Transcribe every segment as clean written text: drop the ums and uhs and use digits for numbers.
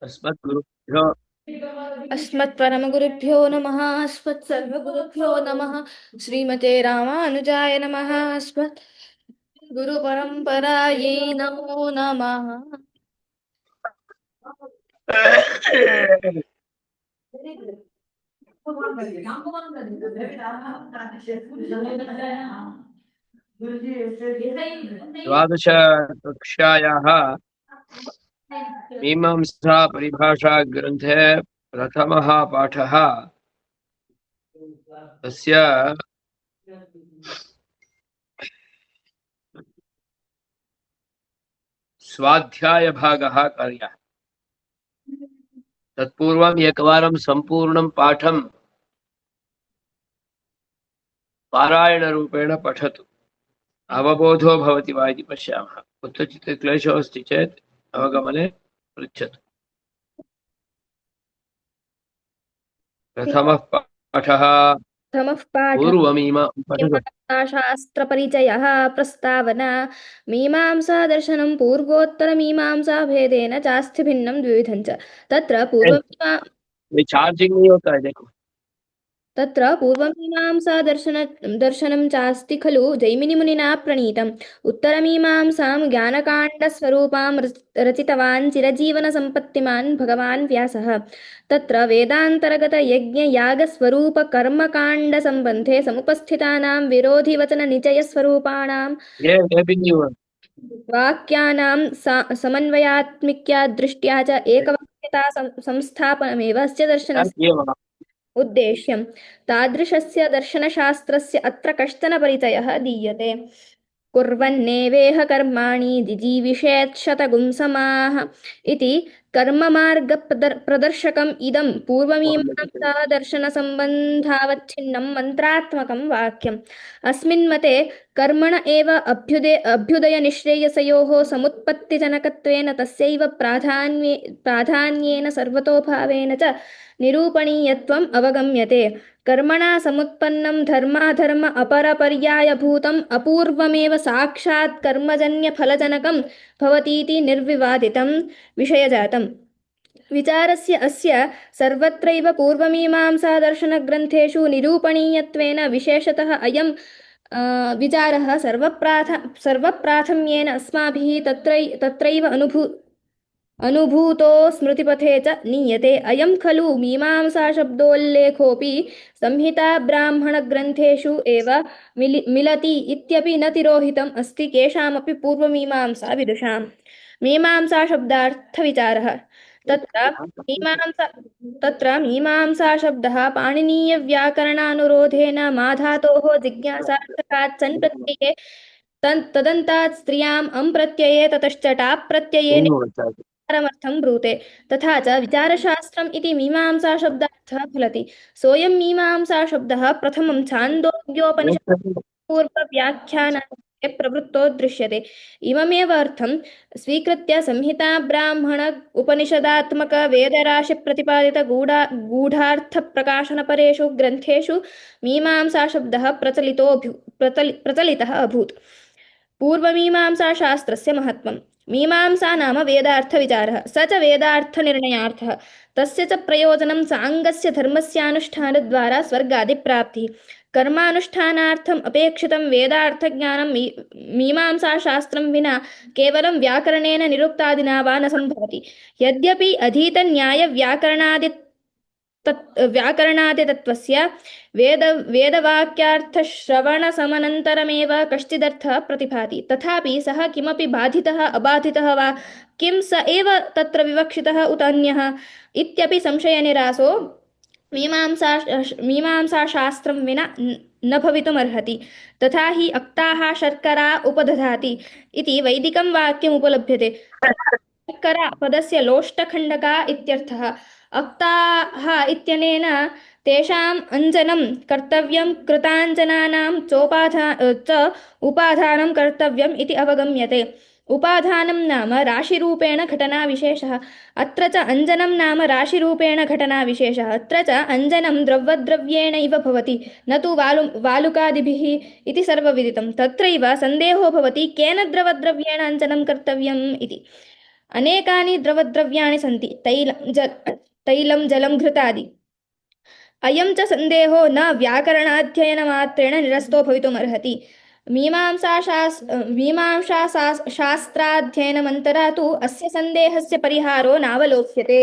अस्मद्गुरुभ्यो अस्मत्परमगुरुभ्यो नमः। अस्मत्सर्वगुरुभ्यो नमः। श्रीमते रामानुजाय नमः। अस्मत् गुरुपरम्परायै नमो नमः। द्वादश कक्षायाः मीमांसा परिभाषा ग्रन्थे प्रथमः पाठः। तस्य स्वाध्यायभागः कार्यः। तत्पूर्वम् एकवारं सम्पूर्णं पाठं पारायणरूपेण पठतु, अवबोधो भवति वा इति पश्यामः। कुत्रचित् क्लेशो अस्ति चेत् अवगमने पृच्छतु। प्रथमः पाठः पठतु। शास्त्रपरिचयः प्रस्तावना। मीमांसादर्शनं पूर्वोत्तरमीमांसा भेदेन चास्ति भिन्नं द्विविधं च। ये चार्जिंग नहीं होता है देखो। तत्र पूर्वमीमांसादर्शनं चास्ति खलु जैमिनिमुनिना प्रणीतम्। उत्तरमीमांसां ज्ञानकाण्डस्वरूपां रचितवान् चिरजीवनसम्पत्तिमान् भगवान् व्यासः। तत्र वेदान्तर्गतयज्ञयागस्वरूपकर्मकाण्डसम्बन्धे समुपस्थितानां विरोधिवचननिचयस्वरूपाणां ये भी नहीं हुआ। वाक्यानां समन्वयात्मिक्या दृष्ट्या च एकवाक्यता संस्थापनमेव अस्य यार दर्शनस्य ये वाला उद्देश्यं। तादृशस्य दर्शनशास्त्रस्य अत्र कश्चन परिचयः दीयते। कुर्वन्नेवेह कर्माणि जिजीविषेच्छतगुं समाः इति कर्ममार्गप्रदर्शकम् इदं पूर्वमीमांसादर्शनसम्बन्धावच्छिन्नं मन्त्रात्मकं वाक्यम्। अस्मिन् मते कर्मण एव अभ्युदयनिःश्रेयसयोः समुत्पत्तिजनकत्वेन तस्यैव प्राधान्येन सर्वतोभावेन च निरूपणीयत्वम् अवगम्यते। कर्मणा समुत्पन्नं धर्माधर्म अपरपर्यायभूतम् अपूर्वमेव साक्षात् कर्मजन्यफलजनकं भवतीति निर्विवादितं विषयजातम्। विचारस्य अस्य सर्वत्रैव पूर्वमीमांसादर्शनग्रन्थेषु निरूपणीयत्वेन विशेषतः अयं विचारः सर्वप्राथम्येन अस्माभिः तत्रैव अनुभूतो स्मृतिपथे च नीयते। अयं खलु मीमांसाशब्दोल्लेखोऽपि संहिताब्राह्मणग्रन्थेषु एव मिलति इत्यपि न तिरोहितम् अस्ति केषामपि पूर्वमीमांसाविदुषाम्। मीमांसाशब्दार्थविचारः। तत्र मीमांसा तत्र मीमांसाशब्दः पाणिनीयव्याकरणानुरोधेन माधातोः जिज्ञासार्थकात् सन् प्रत्यये तदन्तात् स्त्रियाम् अम् प्रत्यये ततश्च टाप् प्रत्यये नहीं होना चाहिए। परमर्थं ब्रूते। तथा च विचारशास्त्रम् इति मीमांसाशब्दार्थः फलति। सोऽयं मीमांसाशब्दः प्रथमं छान्दोग्योपनिषत् पूर्वव्याख्यानान्ते प्रवृत्तो दृश्यते। इममेव अर्थं स्वीकृत्य संहिताब्राह्मण उपनिषदात्मक गूढार्थप्रकाशनपरेषु ग्रन्थेषु मीमांसाशब्दः प्रचलितः अभूत्। पूर्वमीमांसाशास्त्रस्य महत्त्वम्। मीमांसा नाम वेदार्थविचारः, स च वेदार्थनिर्णयार्थः। तस्य च प्रयोजनं साङ्गस्य धर्मस्यानुष्ठानद्वारा स्वर्गादिप्राप्तिः। कर्मानुष्ठानार्थम् अपेक्षितं वेदार्थज्ञानं मीमांसाशास्त्रं विना केवलं व्याकरणेन निरुक्तादिना वा न सम्भवति। यद्यपि अधीतन्यायव्याकरणादि व्याकरणादितत्त्वस्य वेदवाक्यार्थश्रवणसमनन्तरमेव कश्चिदर्थः प्रतिभाति। तथापि सः किमपि बाधितः अबाधितः वा, किं स एव तत्र विवक्षितः उत अन्यः इत्यपि संशयनिरासो मीमांसाशास्त्रं विना न भवितुमर्हति। तथा हि अक्ताः शर्करा उपदधाति इति वैदिकं वाक्यमुपलभ्यते। शर्करा पदस्य लोष्टखण्डका इत्यर्थः। अक्ताः इत्यनेन तेषाम् अञ्जनं कर्तव्यं, कृताञ्जनानां च उपाधानं कर्तव्यम् इति अवगम्यते। उपाधानं नाम राशिरूपेण घटनाविशेषः। अत्र च अञ्जनं नाम राशिरूपेण घटनाविशेषः। अत्र च अञ्जनं द्रव्यद्रव्येणैव भवति, न तु वालुकादिभिः इति सर्वविदितं। तत्रैव सन्देहो भवति केन द्रवद्रव्येण अञ्जनं कर्तव्यम् इति। अनेकानि द्रवद्रव्याणि सन्ति तैलं जलं घृतादि अयं च सन्देहो न व्याकरणाध्ययनमात्रेण निरस्तो भवितुमर्हति मीमांसाशास्त्राध्ययनमन्तरा तु अस्य सन्देहस्य परिहारो नावलोक्यते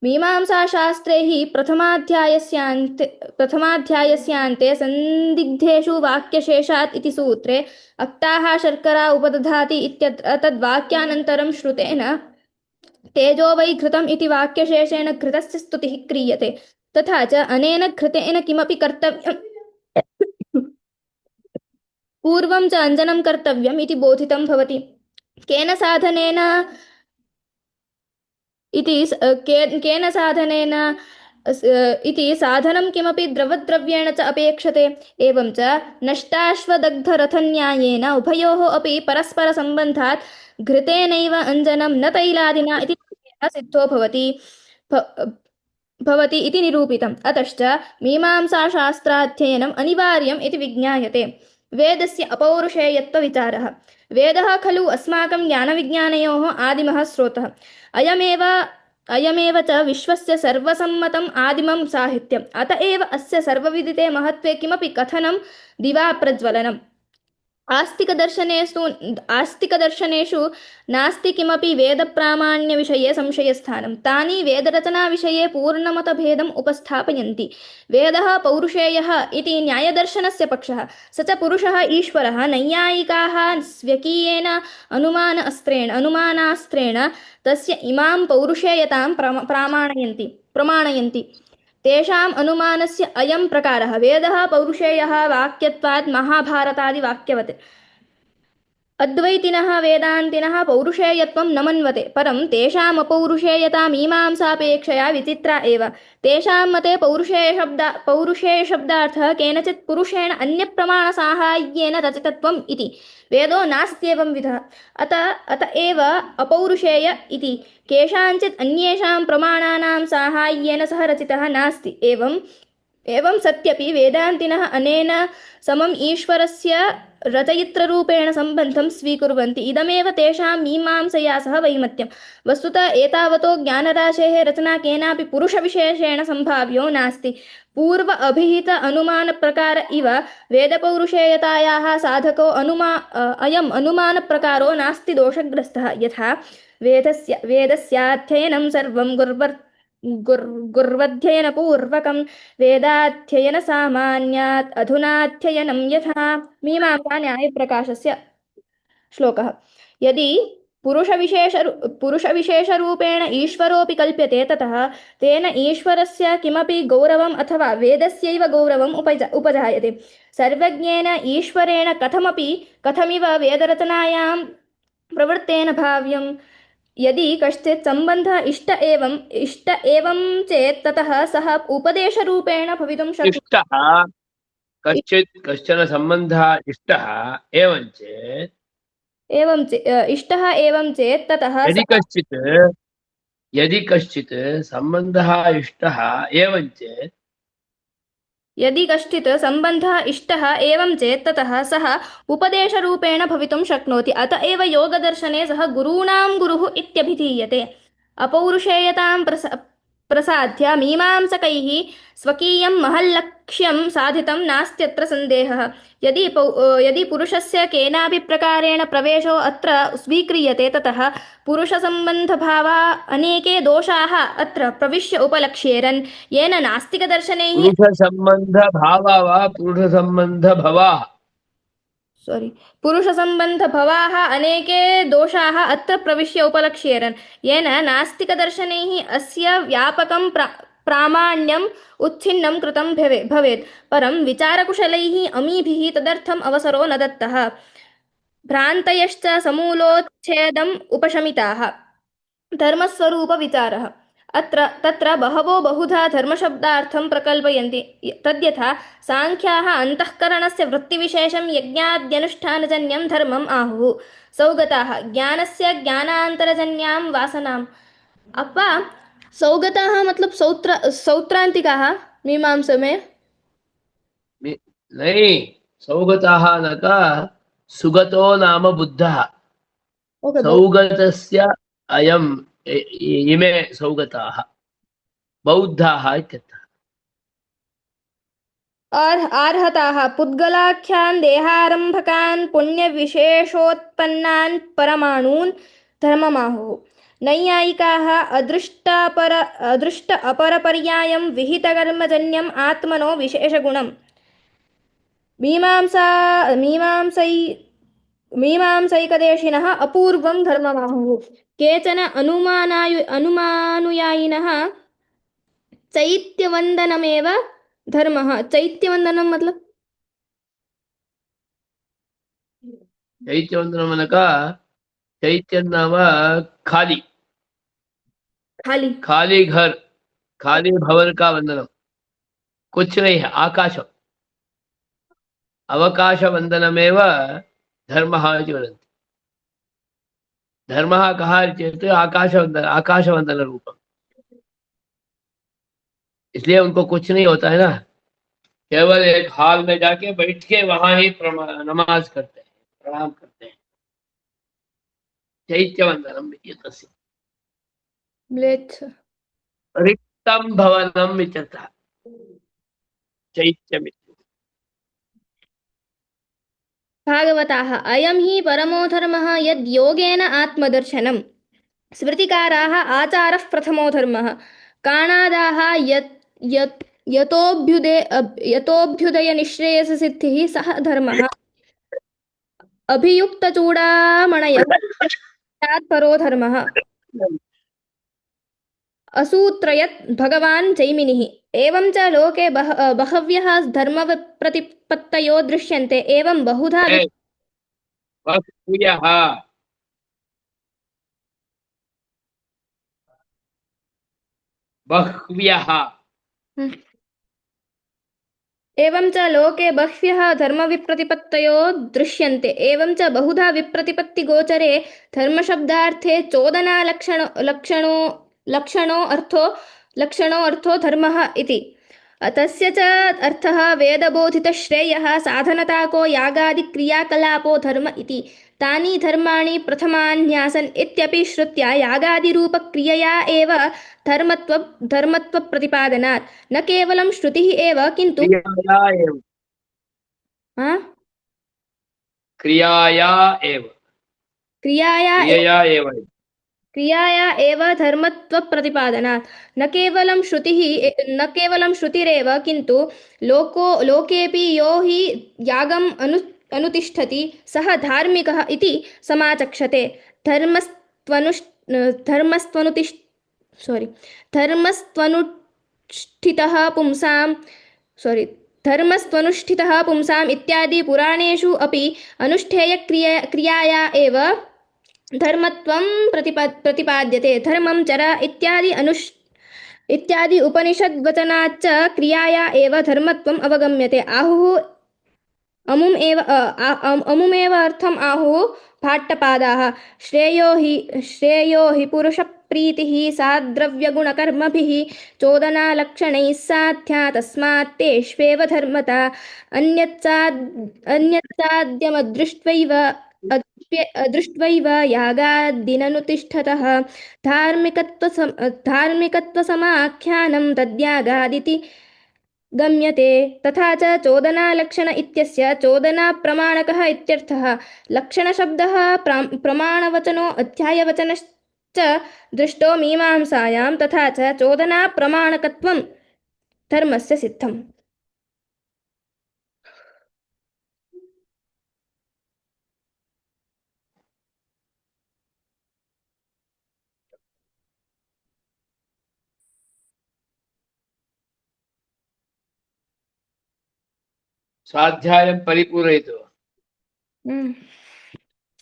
मीमांसाशास्त्रे हि प्रथमाध्यायस्यान्ते सन्दिग्धेषु वाक्यशेषात् इति सूत्रे अक्ताः शर्करा उपदधाति इत्यत्र तद्वाक्यानन्तरं श्रुतेन तेजो वै घृतम् इति वाक्यशेषेण घृतस्य स्तुतिः क्रियते तथा च अनेन घृतेन किमपि कर्तव्यम् पूर्वं च अञ्जनं कर्तव्यम् इति बोधितं भवति केन साधनेन केन साधनेन इति साधनं किमपि द्रवद्रव्येण च अपेक्षते एवं च नष्टाश्वदग्धरथन्यायेन उभयोः अपि परस्परसम्बन्धात् घृतेनैव अञ्जनं न तैलादिना इति सिद्धो भवति इति निरूपितम् अतश्च मीमांसाशास्त्राध्ययनम् अनिवार्यम् इति विज्ञायते वेदस्य अपौरुषेयत्वविचारः वेदः खलु अस्माकं ज्ञानविज्ञानयोः आदिमः स्रोतः अयमेव च विश्वस्य सर्वसम्मतम् आदिमं साहित्यम् अत एव अस्य सर्वविदिते महत्त्वे किमपि कथनं दिवा प्रज्वलनम् आस्तिकदर्शनेषु नास्ति किमपि वेदप्रामाण्यविषये संशयस्थानं तानि वेदरचनाविषये पूर्णमतभेदम् उपस्थापयन्ति वेदः पौरुषेयः इति न्यायदर्शनस्य पक्षः स च पुरुषः ईश्वरः नैयायिकाः स्वकीयेन अनुमानास्त्रेण तस्य इमां पौरुषेयतां प्रमाणयन्ति तेषाम् अनुमानस्य अयं प्रकारः वेदः पौरुषेयः वाक्यत्वात् महाभारतादिवाक्यवत् अद्वैतिनः वेदान्तिनः पौरुषेयत्वं न मन्वते परं तेषाम् अपौरुषेयता मीमांसापेक्षया विचित्रा एव तेषां मते पौरुषेयशब्दार्थः केनचित् पुरुषेण अन्यप्रमाणसाहाय्येन रचितत्वम् इति वेदो नास्त्येवं विधः अत एव अपौरुषेय इति केषाञ्चित् अन्येषां प्रमाणानां साहाय्येन सह रचितः नास्ति एवं सत्यपि वेदान्तिनः अनेन समम् ईश्वरस्य रचयित्ररूपेण सम्बन्धं स्वीकुर्वन्ति इदमेव तेषां मीमांसया सह वैमत्यं वस्तुतः एतावतो ज्ञानराशेः रचना केनापि पुरुषविशेषेण सम्भाव्यो नास्ति पूर्व अभिहित अनुमानप्रकार इव वेदपौरुषेयतायाः साधको अयम् अनुमानप्रकारो नास्ति दोषग्रस्तः यथा वेदस्याध्ययनं सर्वं गुर्वध्ययनपूर्वकं वेदाध्ययनसामान्यात् अधुनाध्ययनं यथा मीमांसा न्यायप्रकाशस्य श्लोकः यदि पुरुषविशेषरूपेण ईश्वरोऽपि कल्प्यते ततः तेन ईश्वरस्य किमपि गौरवम् अथवा वेदस्यैव गौरवम् उपजायते सर्वज्ञेन ईश्वरेण कथमिव वेदरचनायां प्रवृत्तेन भाव्यम् यदि कश्चित् सम्बन्धः इष्ट एवं चेत् ततः सः उपदेशरूपेण भवितुं शक्नोति कश्चन सम्बन्धः इष्टः एवं चेत् ततः यदि कश्चित् सम्बन्धः इष्टः एवं चेत् ततः सः उपदेशरूपेण भवितुं शक्नोति अत एव योगदर्शने सः गुरूणां गुरुः इत्यभिधीयते अपौरुषेयतां प्रसाद्य मीमांसकैः स्वकीयं महल्लक्ष्यं साधितं नास्त्यत्र सन्देहः यदि पुरुषस्य केनापि प्रकारेण प्रवेशो अत्र स्वीक्रियते ततः पुरुषसम्बन्धभावा अनेके दोषाः अत्र प्रविश्य उपलक्ष्येरन् येन नास्तिकदर्शनैः पुरुषसम्बन्धभवाः अनेके दोषाः अत्र प्रविश्य उपलक्ष्येरन् येन नास्तिकदर्शनैः अस्य व्यापकं प्रामाण्यम् उच्छिन्नं कृतं भवेत् परं विचारकुशलैः अमीभिः तदर्थम् अवसरो न दत्तः भ्रान्तयश्च समूलोच्छेदम् उपशमिताः धर्मस्वरूपविचारः तत्र बहवो बहुधा धर्मशब्दार्थं प्रकल्पयन्ति तद्यथा सांख्याः अन्तःकरणस्य वृत्तिविशेषं यज्ञाद्यनुष्ठानजन्यं धर्मम् आहुः सौगताः ज्ञानस्य ज्ञानान्तरजन्यां वासनाम् अप्पा सौगताः मतलब सौत्रांतिकाः मीमांसा में नहीं सौगताः न का सुगतो नाम बुद्धः Okay, सौगतस्य अयम् इमे सौगताः बौद्धाः इत्यर्थः। अर्हताः पुद्गलाख्यान् देहारम्भकान् पुण्यविशेषोत्पन्नान् परमाणून् धर्ममाहुः। नैयायिकाः अदृष्ट अपरपर्यायं विहितकर्मजन्यम् आत्मनो विशेषगुणम् मीमांसैकदेशिनः अपूर्वं धर्ममाहुः। केचन अनुमानुयायिनः चैत्यवन्दनमेव धर्मः। चैत्यवन्दनं मतलब चैत्यवन्दनम् अनक चैत्यं नाम खाली खाली खाली घर, खाली भवन का वंदनम, कुछ नहीं है, आकाशम अवकाशवन्दनमेव धर्मः इति वदन्ति। धर्मः कः चेत् आकाशवन्दनरूपम्। इसलिए उनको कुछ नहीं होता है ना, केवल एक हॉल में जाके बैठ के वहां ही नमाज करते हैं, प्रणाम करते हैं। चैत्यवन्दनम् इति तस्य म्लेच्छ रिक्तं भवनम् इत्यर्थः चैत्यमिति। भागवताः अयं हि परमो धर्मः यद् योगेन आत्मदर्शनम् स्मृतिकाराः आचारः प्रथमो धर्मः काणादाः यत् यत् यतोऽभ्युदयनिःश्रेयससिद्धिः सः धर्मः अभियुक्तचूडामणयः स्यात् परो धर्मः असूत्रयत् भगवान् जैमिनिः। एवं च लोके बहव्यः धर्मप्रतिपत्तयो दृश्यन्ते एवं बहुधा बह्व्यः बह्व्यः एवं च लोके बह्व्यः धर्मविप्रतिपत्तयो दृश्यन्ते एवं च बहुधा विप्रतिपत्तिगोचरे धर्मशब्दार्थे लक्षणो अर्थो धर्मः इति तस्य च अर्थः वेदबोधितश्रेयः साधनताको यागादिक्रियाकलापो धर्म इति तानि धर्माणि प्रथमान्यासन् इत्यपि श्रुत्या यागादिरूपक्रियया एव धर्मत्वप्रतिपादनात् न केवलं श्रुतिः एव किन्तु क्रियाया एव हाँ? क्रियाया एव क्रियाया क्रियया एव क्रियाया एव धर्मत्वप्रतिपादनात् न केवलं श्रुतिरेव किन्तु लोकेऽपि यो हि यागम् अनुतिष्ठति सः धार्मिकः इति समाचक्षते धर्मस्त्वनुष् धर्मस्त्वनुतिष् सॉरी धर्मस्त्वनुष्ठितः पुंसां सॉरी धर्मस्त्वनुष्ठितः पुंसाम् इत्यादि पुराणेषु अपि क्रियाया एव धर्मत्वं प्रतिपाद्यते धर्मं चर इत्यादि उपनिषद्वचनाच्च क्रियाया एव धर्मत्वम् अवगम्यते आहुः अमुमेव अर्थम् आहुः भाट्टपादाः श्रेयो हि पुरुषप्रीतिः साद्रव्यगुणकर्मभिः चोदनालक्षणैः साध्या तस्मात् तेष्वेव धर्मता अन्यच्चाद्यमदृष्ट्वैव यागादिननुतिष्ठतः धार्मिकत्वसमाख्यानं तद्यागादिति गम्यते तथा च चोदनालक्षण इत्यस्य चोदनाप्रमाणकः इत्यर्थः लक्षणशब्दः प्रमाणवचनो अध्यायवचनश्च दृष्टो मीमांसायां तथा च चोदनाप्रमाणकत्वं धर्मस्य सिद्धम् स्वाध्यायं परिपूरयतु।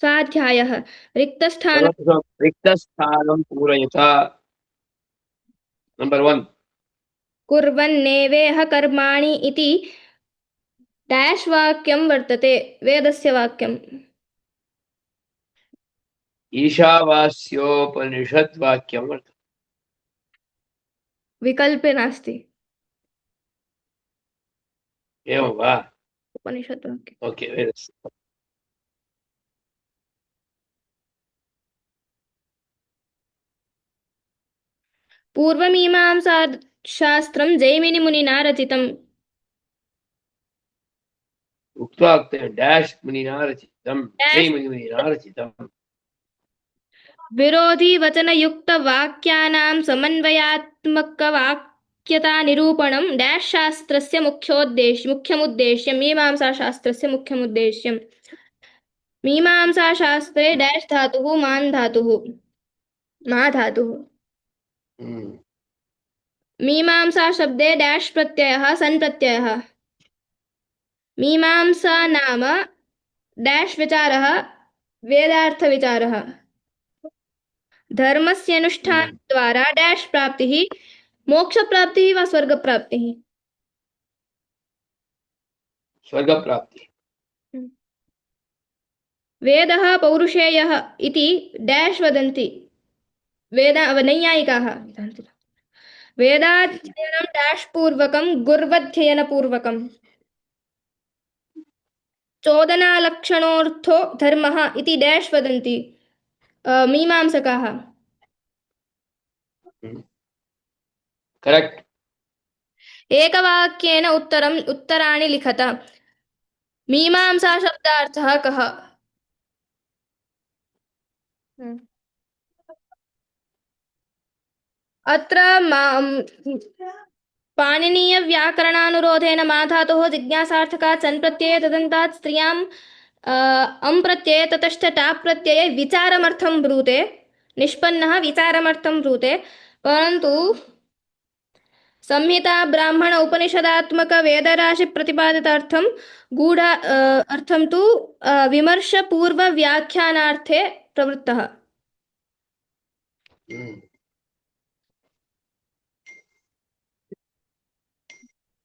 स्वाध्यायः रिक्तस्थानं पूरयत। नंबर 1 कुर्वन्नेवेह कर्माणि इति डैश वाक्यं वर्तते वेदस्य वाक्यम् ईशावास्योपनिषद्वाक्यं वर्तते। विकल्पे नास्ति एवं वा? उपनिषद्वाक्यम् ओके, वेदस्य पूर्वमीमांसा शास्त्रं जैमिनिमुनिना रचितम्। उक्त्वा डैश् मुनिना रचितम्, जैमिनिमुनिना रचितम्। विरोधी वचनयुक्त वाक्यानां समन्वयात्मकवाक्यता निरूपणं डैश् शास्त्रस्य मुख्यमुद्देश्यं मीमांसाशास्त्रस्य मुख्यमुद्देश्यम्। मीमांसाशास्त्रे डैश् धातुः मा धातुः। मीमांसा शब्दे डैश् प्रत्ययः सन् प्रत्ययः। मीमांसा नाम डैश् विचारः वेदार्थविचारः। धर्मस्य अनुष्ठानद्वारा डैश् प्राप्तिः मोक्षप्राप्तिः वा स्वर्गप्राप्तिः। स्वर्गप्राप्तिः। वेदः पौरुषेयः इति डैश् वदन्ति नैयायिकाः। वेदाध्ययनं डैश् पूर्वकं गुर्वध्ययनपूर्वकम्। चोदनालक्षणोऽर्थो धर्मः इति डैश् वदन्ति मीमांसकाः। करेक्ट। एकवाक्येन उत्तराणि लिखत। मीमांसा शब्दार्थः कः। अत्र पाणिनीयव्याकरणानुरोधेन मा धातोः जिज्ञासार्थकात् सन् प्रत्यये तदन्तात् स्त्रियाम् अं प्रत्यये ततश्च टाप् प्रत्यये विचारमर्थं ब्रूते। निष्पन्नः विचारमर्थं ब्रूते, परन्तु संहिता ब्राह्मण उपनिषदात्मक वेदराशि प्रतिपादितार्थं गूढ़ अर्थं तु विमर्श पूर्व व्याख्यानार्थे प्रवृत्तः।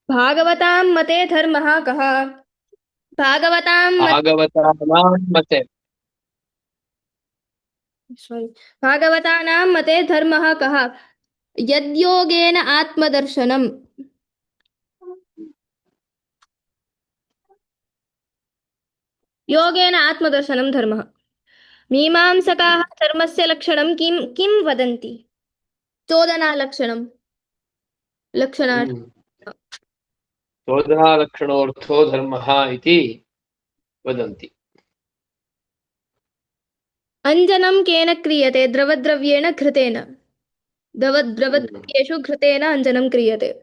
भागवतां मते धर्मः कः। भागवतां मते भागवतानां मते धर्मः कः। यद्योगेन आत्मदर्शनम्। योगेन आत्मदर्शनं धर्मः। मीमांसकाः धर्मस्य लक्षणं किं वदन्ति। चोदनालक्षणं लक्षणार्थ। चोदनालक्षणोऽर्थो धर्मः इति वदन्ति। अञ्जनं केन क्रियते। द्रवद्रव्येण घृतेन। द्रवद्रव्येषु घृतेन अञ्जनं क्रियते।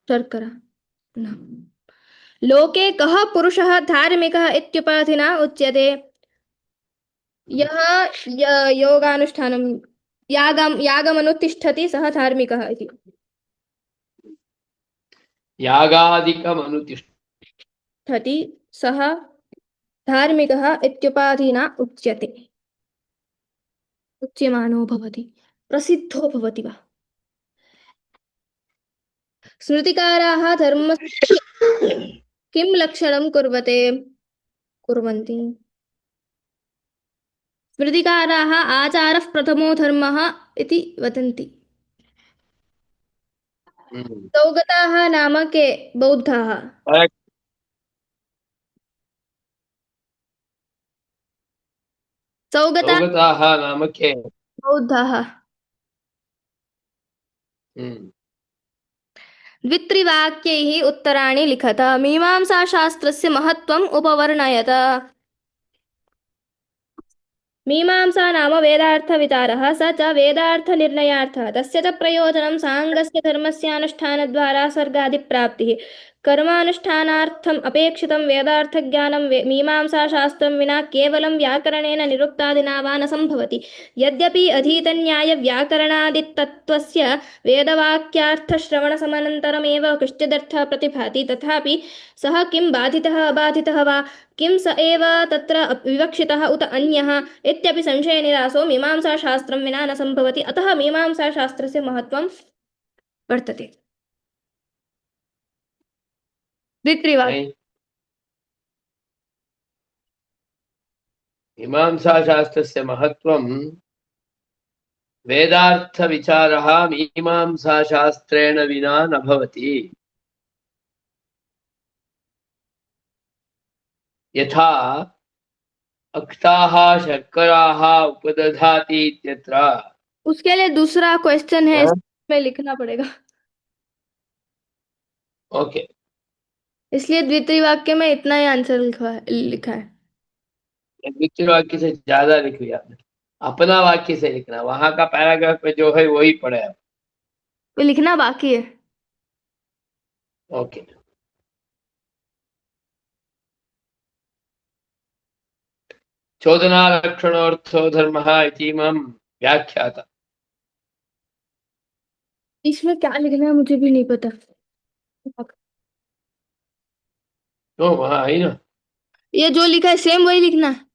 शर्करा न। लोके कः पुरुषः धार्मिकः इत्युपाधिना उच्यते। यः योगानुष्ठानं यागमनुतिष्ठति सः धार्मिकः इति। यागादिकमनुतिष्ठति सः धार्मिकः इत्युपाधिना उच्यते। उच्यमानो भवति, प्रसिद्धो भवति वा। स्मृतिकाराः धर्मस्य किं लक्षणं कुर्वन्ति। स्मृतिकाराः आचारः प्रथमो धर्मः इति वदन्ति। सौगताः नाम के बौद्धाः। सौगताः नाम के बौद्धाः। द्वित्रिवाक्यैः उत्तराणि लिखत। मीमांसाशास्त्रस्य महत्त्वम् उपवर्णयत। मीमांसा नाम वेदार्थविचारः, स च वेदार्थनिर्णयार्थः। तस्य च प्रयोजनं साङ्गस्य धर्मस्यानुष्ठानद्वारा स्वर्गादिप्राप्तिः। कर्मानुष्ठानार्थम् अपेक्षितं वेदार्थज्ञानं मीमांसाशास्त्रं विना केवलं व्याकरणेन निरुक्तादिना वा न सम्भवति। यद्यपि अधीतन्यायव्याकरणादितत्त्वस्य वेदवाक्यार्थश्रवणसमनन्तरमेव कश्चिदर्थः प्रतिभाति, तथापि सः किं बाधितः अबाधितः वा, किं स एव तत्र विवक्षितः उत अन्यः इत्यपि संशयनिरासो मीमांसाशास्त्रं विना न सम्भवति। अतः मीमांसाशास्त्रस्य महत्त्वं वर्तते। मीमांसाशास्त्रस्य महत्त्वं वेदार्थविचारः मीमांसाशास्त्रेण विना न भवति। यथा अक्ताः शर्कराः उपदधाति इत्यत्र उसके लिए दूसरा क्वेश्चन है, हाँ? इसमें लिखना पड़ेगा। ओके। इसलिए द्वितीय वाक्य में इतना ही आंसर लिखा है। द्वितीय वाक्य से ज्यादा लिख लिया आपने। अपना वाक्य से लिखना, वहां का पैराग्राफ में जो है वही पढ़े आप। वो लिखना बाकी है। ओके। चोदनालक्षणोऽर्थो धर्मः इति इमं व्याख्याता। इसमें क्या लिखना है मुझे भी नहीं पता। तो वहां है ना, ये जो लिखा है सेम वही लिखना है।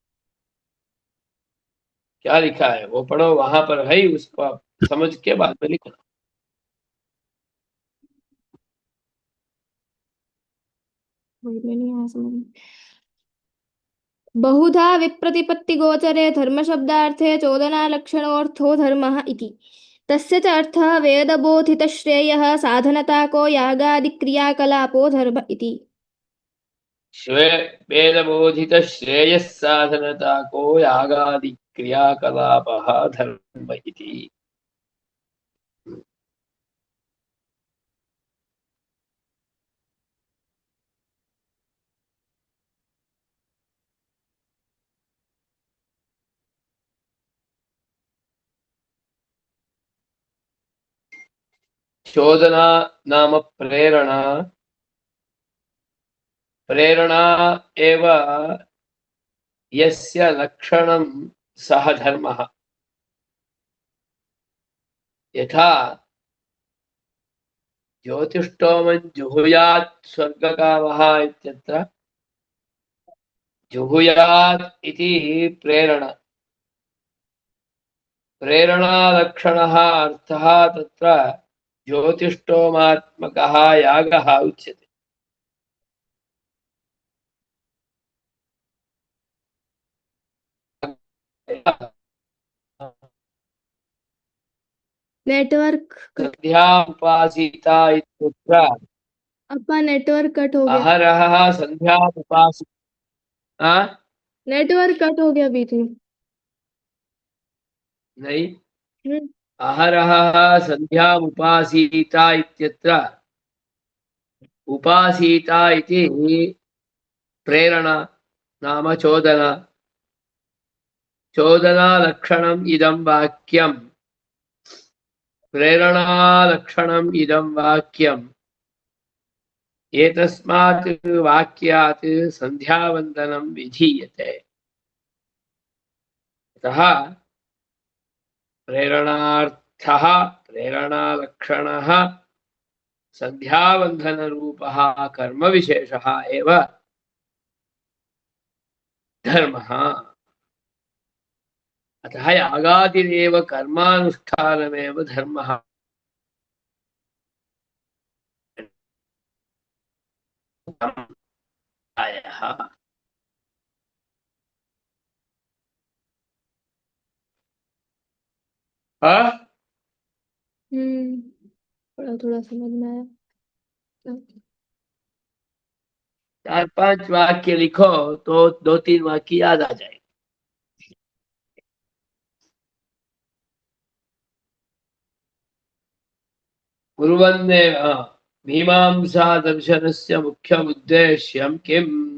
क्या लिखा है वो पढ़ो, वहां पर है ही, उसको आप समझ के बाद में लिखना। वही में नहीं आया समझ में। बहुधा विप्रतिपत्तिगोचरे धर्मशब्दार्थे चोदनालक्षणोऽर्थो धर्मः इति तस्य च अर्थः वेदबोधितश्रेयः साधनताको यागादिक्रियाकलापो धर्म इति। श्वे वेदबोधित श्रेयः साधनता को यागादि क्रियाकलापः धर्म इति। चोदना नाम प्रेरणा, प्रेरणा एव यस्य लक्षणं सः धर्मः। यथा ज्योतिष्टोमं जुहुयात् स्वर्गकामः इत्यत्र जुहुयात् इति प्रेरणा, प्रेरणालक्षणः अर्थः तत्र ज्योतिष्टोमात्मकः यागः उच्यते। Network cut. संध्या उपासिता इत्यत्र अपा नेटवर्क कट हो गया। अहरहः संध्या उपासि, नेटवर्क कट हो गया बीच में। नहीं, हम्म। अहरहः संध्या उपासीता इत्यत्र उपासीता इति प्रेरणा नाम चोदना, चोदनालक्षणम् इदं वाक्यम्, प्रेरणालक्षणम् इदं वाक्यम्। एतस्मात् वाक्यात् सन्ध्यावन्दनं विधीयते। अतः प्रेरणार्थः प्रेरणालक्षणः सन्ध्यावन्दनरूपः कर्मविशेषः एव धर्मः। अतः यागादिरेव कर्मानुष्ठानमेव धर्मः। हाँ? थोड़ा थोड़ा समझ में आया। चार पांच वाक्य लिखो तो दो तीन वाक्य याद आ जाए। कुर्वन्नेव मीमांसा दर्शनस्य मुख्यमुद्देश्यं किम्?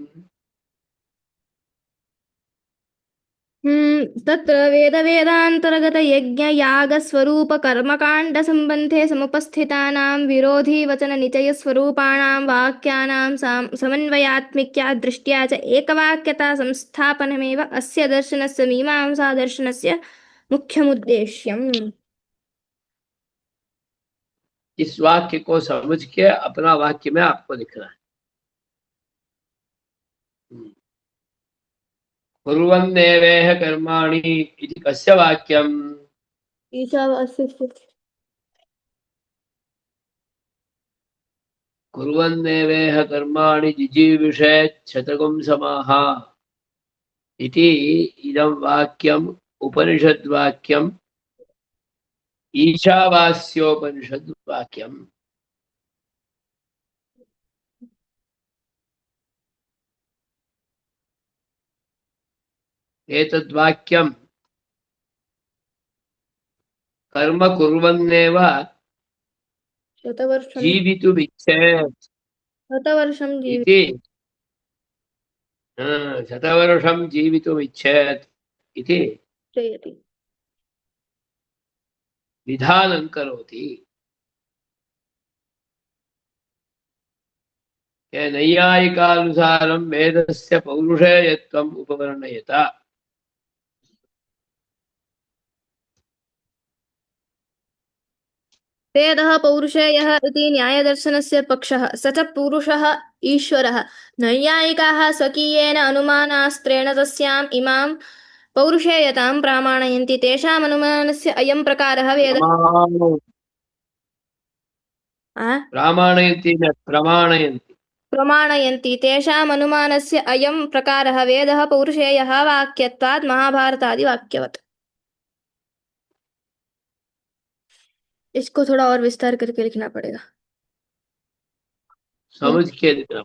तत्र वेदवेदान्तर्गतयज्ञयागस्वरूपकर्मकाण्डसम्बन्धे समुपस्थितानां विरोधिवचननिचयस्वरूपाणां वाक्यानां समन्वयात्मिक्या दृष्ट्या च एकवाक्यता संस्थापनमेव अस्य दर्शनस्य मीमांसादर्शनस्य मुख्यमुद्देश्यम्। इस वाक्य को समझ के अपना वाक्य में आपको लिखना है। कुर्वन्नेवेह कर्माणि इति कस्य वाक्यम्? ईशावास्यस्य। कुर्वन्नेवेह कर्माणि जिजीविषेत् शतकं समाः इति इदं वाक्यम् उपनिषद्वाक्यम्, ईशावास्योपनिषद्वाक्यम्। एतद्वाक्यं कर्म कुर्वन्नेव शतवर्षं जीवितुमिच्छेत् शतवर्षं इति शतवर्षं जीवितुमिच्छेत् इति जीवयति। विधानं करोति। नैयायिकानुसारं वेदस्य पौरुषेयत्वम् उपवर्णयत। वेदः पौरुषेयः इति न्यायदर्शनस्य पक्षः, स च पुरुषः ईश्वरः। नैयायिकाः स्वकीयेन अनुमानास्त्रेण तस्याम् इमां पौरुषेयतां प्रामाणयन्ति। तेषाम् अनुमानस्य अयं प्रकारः वेदः प्रामाणयन्ति न प्रमाणयन्ति। प्रमाणयन्ति। तेषाम् अनुमानस्य अयं प्रकारः वेदः पौरुषेयः वाक्यत्वात् महाभारतादिवाक्यवत्। इसको थोड़ा और विस्तार करके लिखना पड़ेगा। समझ के लिखना।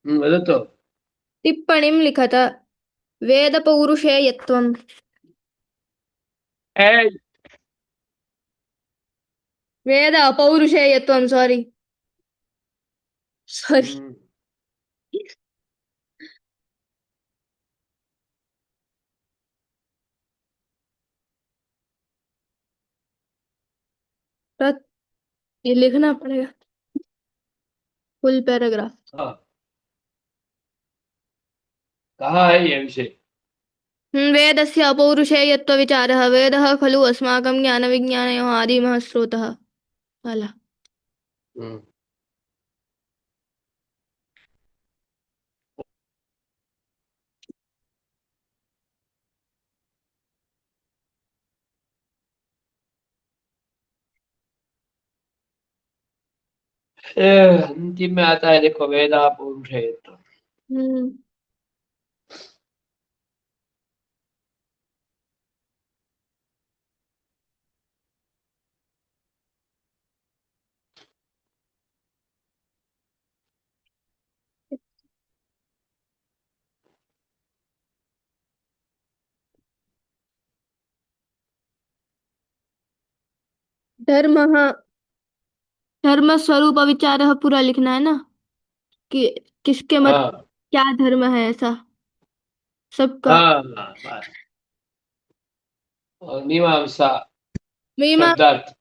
वदतु। टिप्पणीं लिखत। वेदपौरुषेयत्वम्। वेद अपौरुषेयत्वं, सॉरी। ये लिखना पड़ेगा फुल पैराग्राफ। कहाँ है ये विषय? वेदस्य अपौरुषेयत्वविचारः। वेदः खलु अस्माकं ज्ञानविज्ञानयोः आदिमः स्रोतः। अला अंतिम में आता है, देखो, वेदा पौरुषेयत्व। धर्म स्वरूप विचारः पूरा लिखना है ना, कि किसके मत क्या धर्म है ऐसा सबका। बस। और मीमांसा मीमा शब्दार्थ।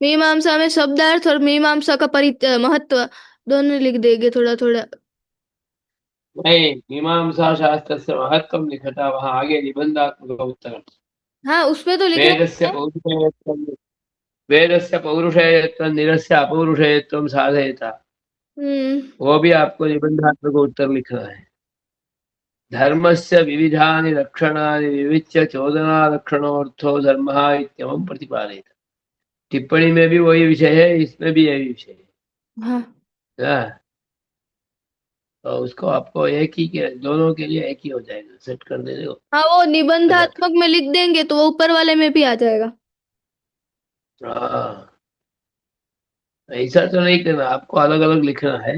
मीमांसा में शब्दार्थ और मीमांसा का महत्व दोनों लिख देंगे थोड़ा थोड़ा। नहीं, मीमांसा शास्त्र से महत्व लिखा था, वहां आगे निबंधात्मक उत्तर। हाँ, उसमें तो लिखना वेदस्य है। पौरुषेयत्वं निरस्य अपौरुषेयत्वं साधयेत। वो भी आपको निबंधात्मक उत्तर लिखना है। धर्मस्य विविधानि लक्षणानि विविच्य चोदनालक्षणोऽर्थो धर्मः इत्यमुं प्रतिपादयेत। टिप्पणी में भी वही विषय है, इसमें भी यही विषय है। हाँ। तो उसको आपको एक ही के दोनों के लिए एक ही हो जाएगा, सेट कर देने को। हाँ, वो निबंधात्मक में लिख देंगे तो वो ऊपर वाले में भी आ जाएगा। हाँ, ऐसा तो नहीं करना, आपको अलग अलग लिखना है।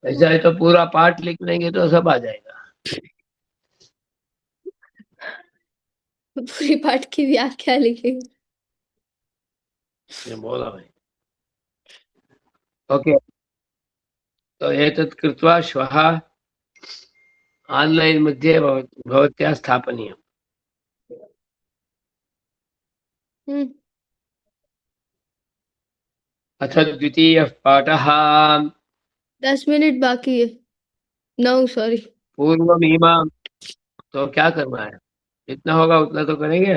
ऐसा है तो पूरा पाठ लिख लेंगे तो सब आ जाएगा। पूरी पाठ की व्याख्या लिखेंगे। ये बोला भाई। ओके, तो एतत् कृत्वा श्वः आन्लैन् मध्ये भवत्या स्थापनीयम्। अथ द्वितीयः पाठः। 10 मिनट बाकी है। 9, सॉरी। पूर्वमीमां। तो क्या करना है, जितना होगा उतना तो करेंगे।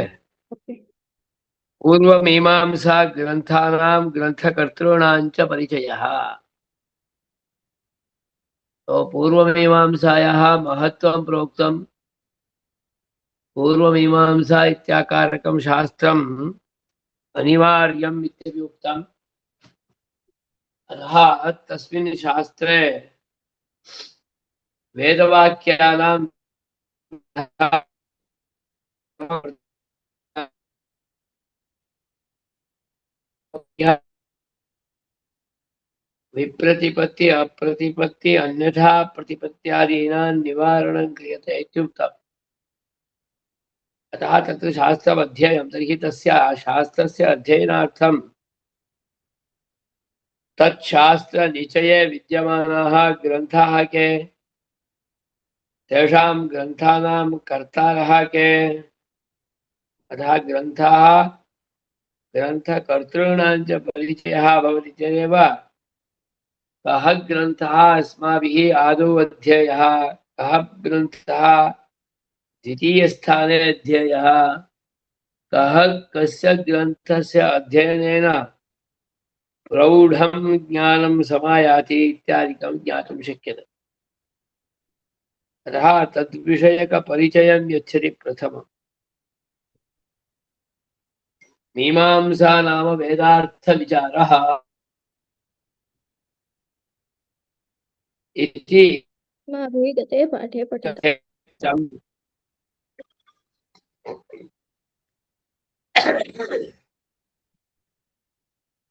पूर्वमीमांसा ग्रंथानां ग्रंथकर्तॄणां च परिचयः। तो पूर्वमीमांसायाः महत्त्वं प्रोक्तम्। पूर्वमीमांसा इत्याकारकं शास्त्रम् अनिवार्यम् इत्यपि उक्तम्। अतः तस्मिन् शास्त्रे वेदवाक्यानां विप्रतिपत्ति अप्रतिपत्ति अन्यथा प्रतिपत्त्यादीनां निवारणं क्रियते इत्युक्तम्। अतः तत्र शास्त्रमध्ययनं, तर्हि तस्य शास्त्रस्य अध्ययनार्थं तच्छास्त्रनिचये विद्यमानाः ग्रन्थाः के, तेषां ग्रन्थानां कर्तारः के, अतः ग्रन्थकर्तॄणां च परिचयः भवति चेदेव कः ग्रन्थः अस्माभिः आदौ अध्येयः, कः ग्रन्थः द्वितीयस्थाने अध्येयः, कः कस्य ग्रन्थस्य अध्ययनेन प्रौढं ज्ञानं समायाति इत्यादिकं ज्ञातुं शक्यते। अतः तद्विषयकपरिचयं यच्छति प्रथमम्। मीमांसा नाम वेदार्थविचारः इति गते पाठे पठितम्।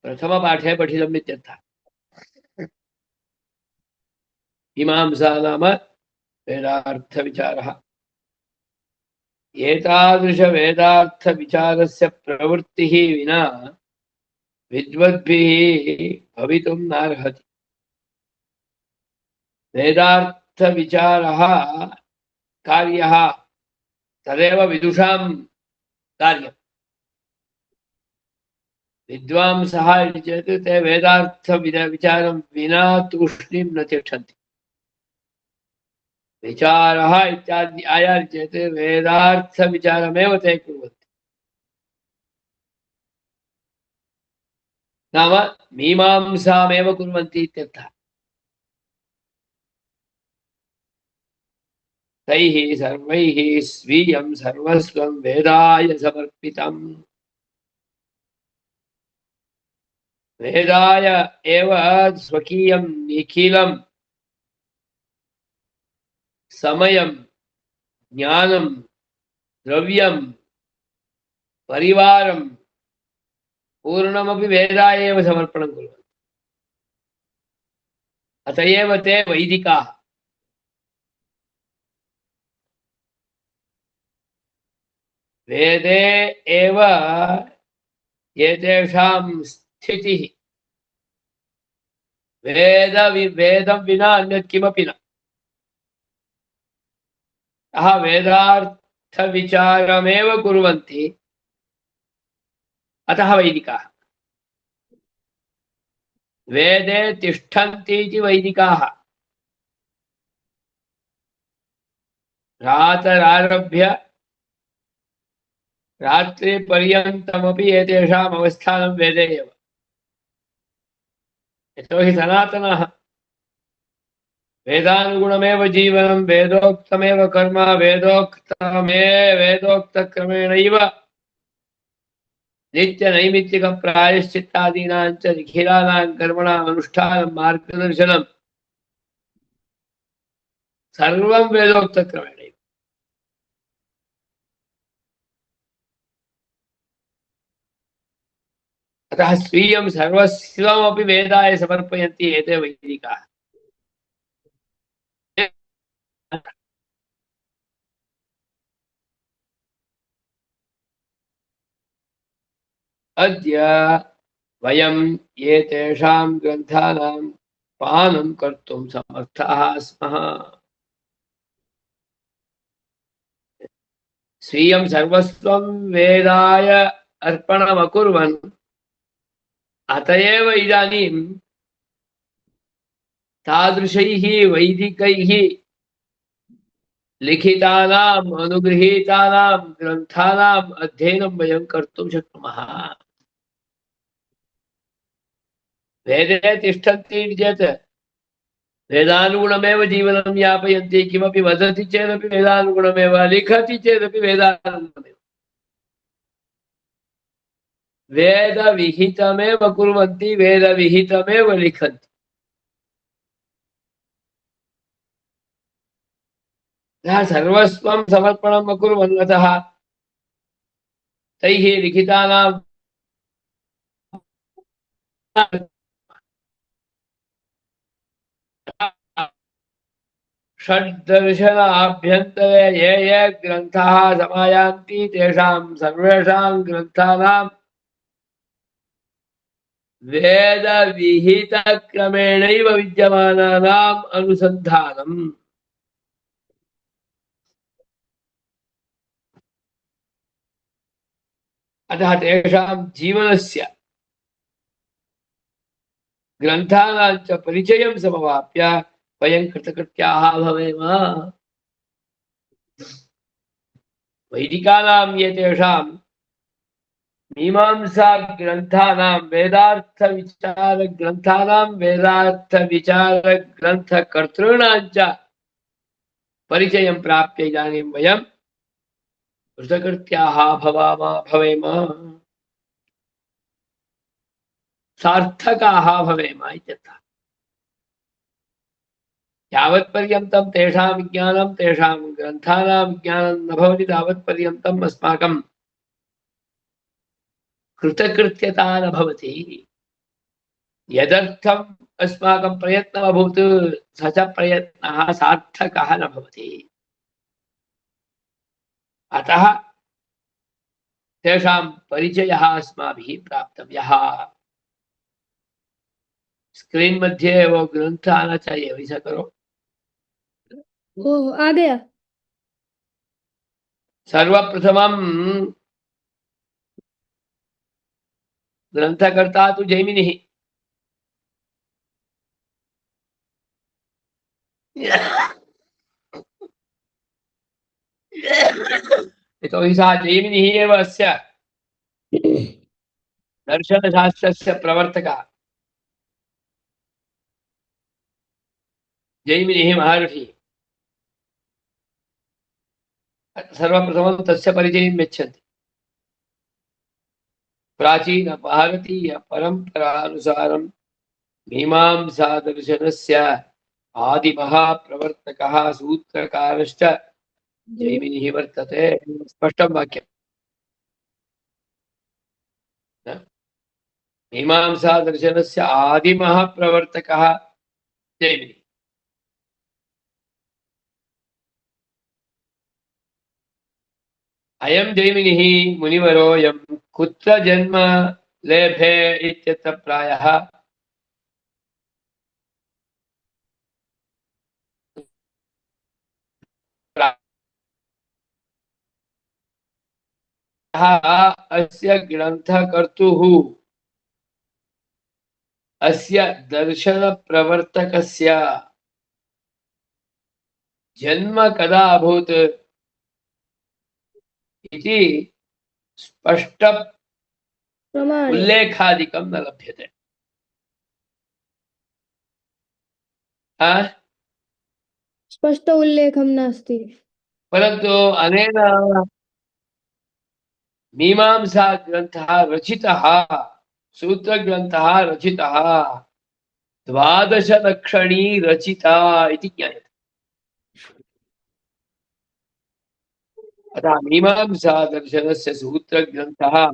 प्रथमपाठे पठितम् इत्यर्थः। मीमांसा नाम वेदार्थविचारः। एतादृशवेदार्थविचारस्य प्रवृत्तिः विना विद्वद्भिः भवितुं नार्हति। वेदार्थविचारः कार्यः तदेव विदुषां कार्यम्। विद्वांसः इति चेत् ते वेदार्थविचारं विना तूष्णीं न तिष्ठन्ति। विचारः इत्यादि आयाति चेत् वेदार्थविचारमेव ते कुर्वन्ति। नाम मीमांसामेव कुर्वन्ति इत्यर्थः। तैः सर्वैः स्वीयं सर्वस्वं वेदाय समर्पितम्। वेदाय एव स्वकीयं निखिलं समयं, ज्ञानं, द्रव्यं, परिवारं पूर्णमपि वेदाय एव समर्पणं कुर्वन्ति। अत एव ते वैदिकाः। वेदे एव एतेषां स्थितिः। वेदं विना अन्यत् किमपि न। अतः वेदार्थविचारमेव कुर्वन्ति, अतः वैदिकाः। वेदे तिष्ठन्ति इति वैदिकाः। रातरारभ्य रात्रिपर्यन्तमपि एतेषाम् अवस्थानं वेदे एव। यतोहि सनातनः वेदानुगुणमेव जीवनं, वेदोक्तमेव कर्म, वेदोक्तक्रमेणैव नित्यनैमित्तिकप्रायश्चित्तादीनां च निखिलानां कर्मणाम् अनुष्ठानं, मार्गदर्शनं सर्वं वेदोक्तक्रमेण। अतः स्वीयं सर्वस्वमपि वेदाय समर्पयन्ति एते वैदिकाः। अद्य वयं एतेषां ग्रन्थानां पानं कर्तुं समर्थाः स्मः। स्वीयं सर्वस्वं वेदाय अर्पणमकुर्वन् अत एव इदानीं तादृशैः वैदिकैः लिखितानाम् अनुगृहीतानां ग्रन्थानाम् अध्ययनं वयं कर्तुं शक्नुमः। वेदे तिष्ठन्ति चेत् वेदानुगुणमेव जीवनं यापयन्ति। किमपि वदति चेदपि वेदानुगुणमेव, लिखति चेदपि वेदानुगुणमेव। वेदविहितमेव कुर्वन्ति, वेदविहितमेव लिखन्ति। सर्वस्वं समर्पणम् अकुर्वन्नतः तैः लिखितानां षड्दर्शनाभ्यन्तरे ये ये ग्रन्थाः समायान्ति तेषां सर्वेषां ग्रन्थानां वेदविहितक्रमेणैव विद्यमानानाम् अनुसन्धानम्। अतः तेषां जीवनस्य ग्रन्थानां च परिचयं समवाप्य वयं कृतकृत्याः भवेम। वैदिकानां ये तेषां मीमांसा ग्रन्थानां वेदार्थविचारग्रन्थानां वेदार्थविचारग्रन्थकर्तॄणां च परिचयं प्राप्य इदानीं वयं कृतकृत्याः भवेम, सार्थकाः भवेम इत्यर्थः। यावत्पर्यन्तं तेषां विज्ञानं तेषां ग्रन्थानां विज्ञानं न भवति तावत्पर्यन्तम् अस्माकं कृतकृत्यता न भवति। यदर्थम् अस्माकं प्रयत्नः अभूत् स च प्रयत्नः सार्थकः न भवति। अतः तेषां परिचयः अस्माभिः प्राप्तव्यः। स्क्रीन मध्ये वो ग्रंथ आना चाहिए, वैसा करो। ओ आ गया। सर्वप्रथमं ग्रंथकर्ता तु जैमिनिः। यतोहि सः जैमिनिः एव अस्य दर्शनशास्त्रस्य प्रवर्तकः। जैमिनिः महर्षिः। सर्वप्रथमं तस्य परिचयं यच्छन्ति। प्राचीन भारतीय परंपरानुसारं मीमांसा दर्शनस्य आदिमः प्रवर्तकः सूत्रकारश्च जैमिनिः वर्तते। स्पष्टं वाक्यम्। मीमांसा दर्शनस्य आदिमः प्रवर्तकः जैमिनिः। अयं जैमिनिः मुनिवरोऽयं कुत्र जन्म लेभे इत्यत्र प्रायः अस्य ग्रन्थकर्तुः अस्य दर्शनप्रवर्तकस्य जन्म कदा अभूत् इति स्पष्ट उल्लेखादिकं न लभ्यते। स्पष्ट उल्लेखं नास्ति। परन्तु अनेन मीमांसा ग्रन्थः रचितः, सूत्रग्रन्थः रचितः, 12 लक्षणी रचिता इति ज्ञायते। अतः मीमांसा दर्शनस्य सूत्रग्रन्थः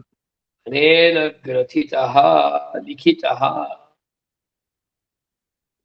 अनेन ग्रथितः, लिखितः।